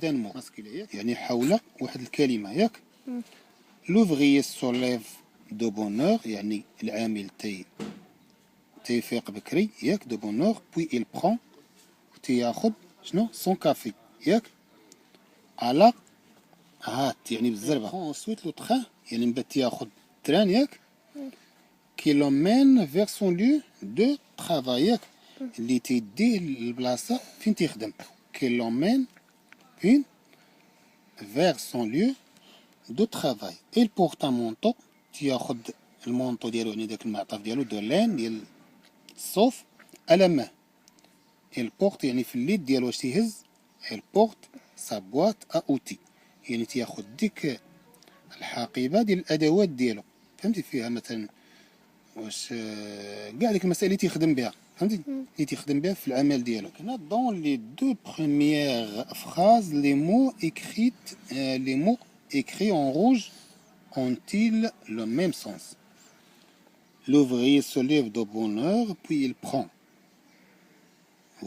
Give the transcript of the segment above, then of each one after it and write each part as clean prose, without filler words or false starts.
d'un mot masculin يعني حول واحد الكلمة ياك. l'ouvrier soulève de bonne heure يعني العامل تيفيق بكري ياك de bonne heure puis il prend تياخذ شنو son café ياك على هات يعني بالزربة ensuite le train يعني من بعد تياخذ تران ياك qui l'emmène vers son lieu de travail ياك اللي تيديه للبلاصة فين تيخدم qui l'emmène فين vers son lieu de travail. il porte un manteau تياخذ المونطو ديالو يعني داك المعطف ديالو دو لين ديال الصوف على ما il porte يعني في اليد ديالو واش تيهز il porte sa boîte à outils يعني تياخذ ديك الحقيبة ديال الأدوات ديالو فهمتي فيها مثلا واش كاع ديك المسائل اللي تيخدم بها فهمتي اللي تيخدم بها في العمل ديالو. هنا dans les deux premières phrases les mots écrits en rouge ont-ils le même sens? L'ouvrier se lève de bonne heure puis il prend.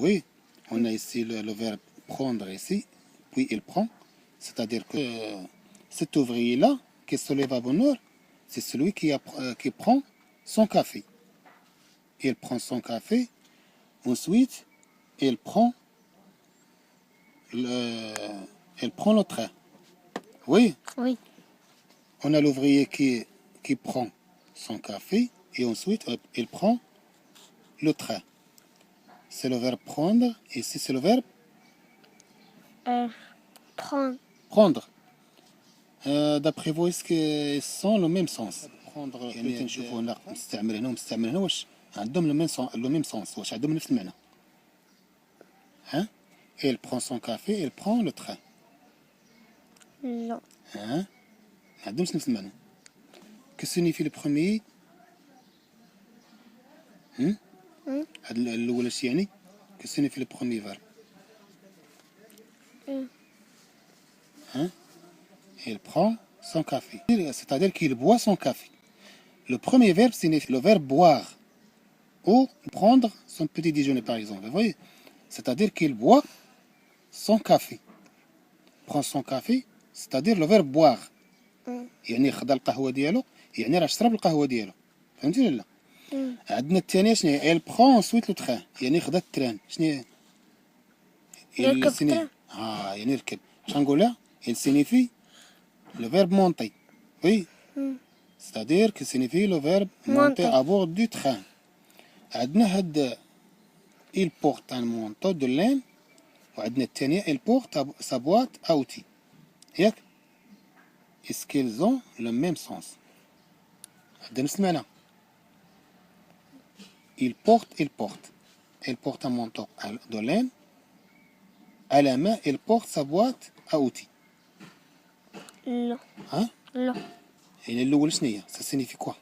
Oui, on a ici le verbe prendre ici puis il prend, c'est-à-dire que cet ouvrier là qui se lève à bonne heure c'est celui qui prend son café. Il prend son café, ensuite il prend le train. Oui. Oui. On a l'ouvrier qui prend son café et ensuite il prend le train. C'est le verbe prendre et ici c'est le verbe Prendre. prendre. D'après vous est-ce qu'ils sont le même sens? prendre يعني نشوفوا هنا مستعمل هنا ومستعمل هنا واش عندهم لو ميم سونس واش عندهم نفس المعنى ها il prend son café il prend le train Non. ها ما عندهمش نفس المعنى que signifie le premier هاد الاول اش يعني que signifie le premier verbe hein il prend son café c'est-à-dire qu'il boit son café. Le premier verbe signifie le verbe boire ou prendre son petit déjeuner par exemple. Vous voyez? C'est-à-dire qu'il boit son café. Prend son café, c'est-à-dire le verbe boire. يعني خدا القهوة ديالو يعني راه شرب القهوة ديالو. فهمتي ولا لا؟ عندنا الثانية شنو هي؟ elle prend ensuite le train يعني خدا التران. شنو هي؟ يركب التران. يعني يركب. اش غنقولها؟ il signifie le verbe monter. Oui. C'est-à-dire que signifie le verbe monter à bord du train. عندنا هاد il porte un manteau de laine وعندنا الثانية il porte sa boîte à outils. ياك؟ Est-ce qu'ils ont le même sens? عندنا نفس المعنى. il porte un manteau de laine à la main il porte sa boîte à outils. Non. ها؟ Non. يعني الأول شنو هي؟ ça signifie quoi?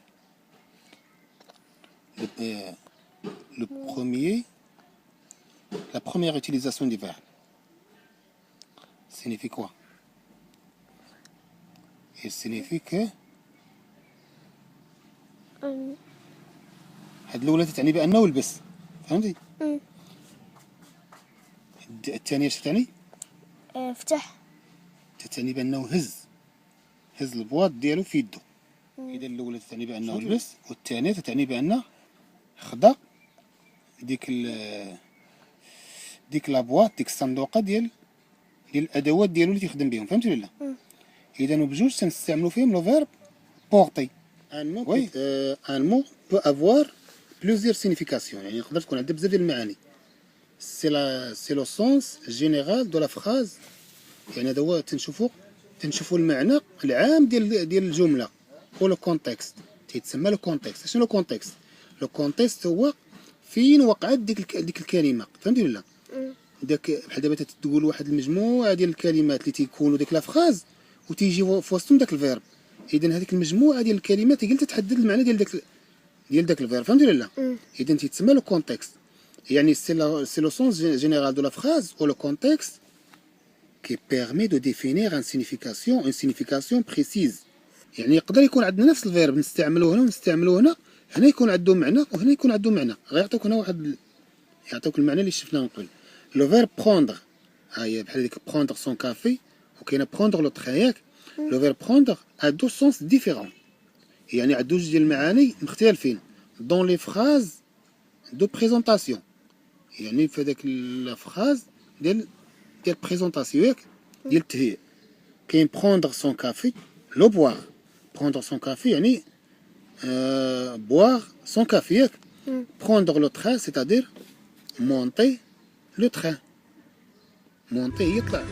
Le premier, la première utilisation du verbe signifie quoi? Il signifie que هاد الأولى تعني بأنه لبس فهمتي؟ الثانية اش تعني؟ افتح. تعني بأنه هز البواط ديالو في يدو. إذا الأولى تعني بأنه لبس والثانية تعني بأنه خدا ديك لابواط ديك الصندوقة ديال الأدوات ديالو اللي تيخدم بهم فهمتي ولا لا؟ إذا بجوج تنستعملو فيهم لو فيرب بورتي. ان مو بو افوار بلوزيور سينيفيكاسيون يعني يقدر تكون عندها بزاف ديال المعاني. سي لو سونس جينيرال دو لا فراز يعني هذا هو تنشوفوا المعنى العام ديال الجملة و لو كونتكست تيتسمى لو كونتكست. شنو لو كونتكست؟ لو كونتكست هو فين وقعت ديك الكلمة فهمتي ولا داك بحال دابا تقول واحد المجموعة ديال الكلمات اللي تيكونوا ديك لا فراز وتيجي في وسطهم داك الفيرب. اذا هذيك المجموعة ديال الكلمات هي اللي تتحدد المعنى ديال داك الفيرب فهمتي ولا لا؟ اذا تيتسمى لو كونتكست يعني سي لو سونس جينيرال دو لا فراز او لو كونتكست qui permet de définir une signification précise. يعني يقدر يكون عندنا نفس الفيرب نستعملوه هنا ونستعملوه هنا يكون عنده معنى وهنا يكون عنده معنى. غيعطيوك هنا يعطيوك المعنى اللي شفناه من قبل. لو فيرب prendre هي بحال ديك prendre son café وكاينه prendre le train ياك. لو فير prendre a deux sens différents يعني عنده جوج ديال المعاني مختلفين dans les phrases de présentation يعني في هذاك لا فراز ديال بريزونطاسيون ياك ديال التهيئ. كاين prendre son café لو boire prendre son café يعني boire son café ياك. prendre le train c'est-à-dire monter le train monter يطلع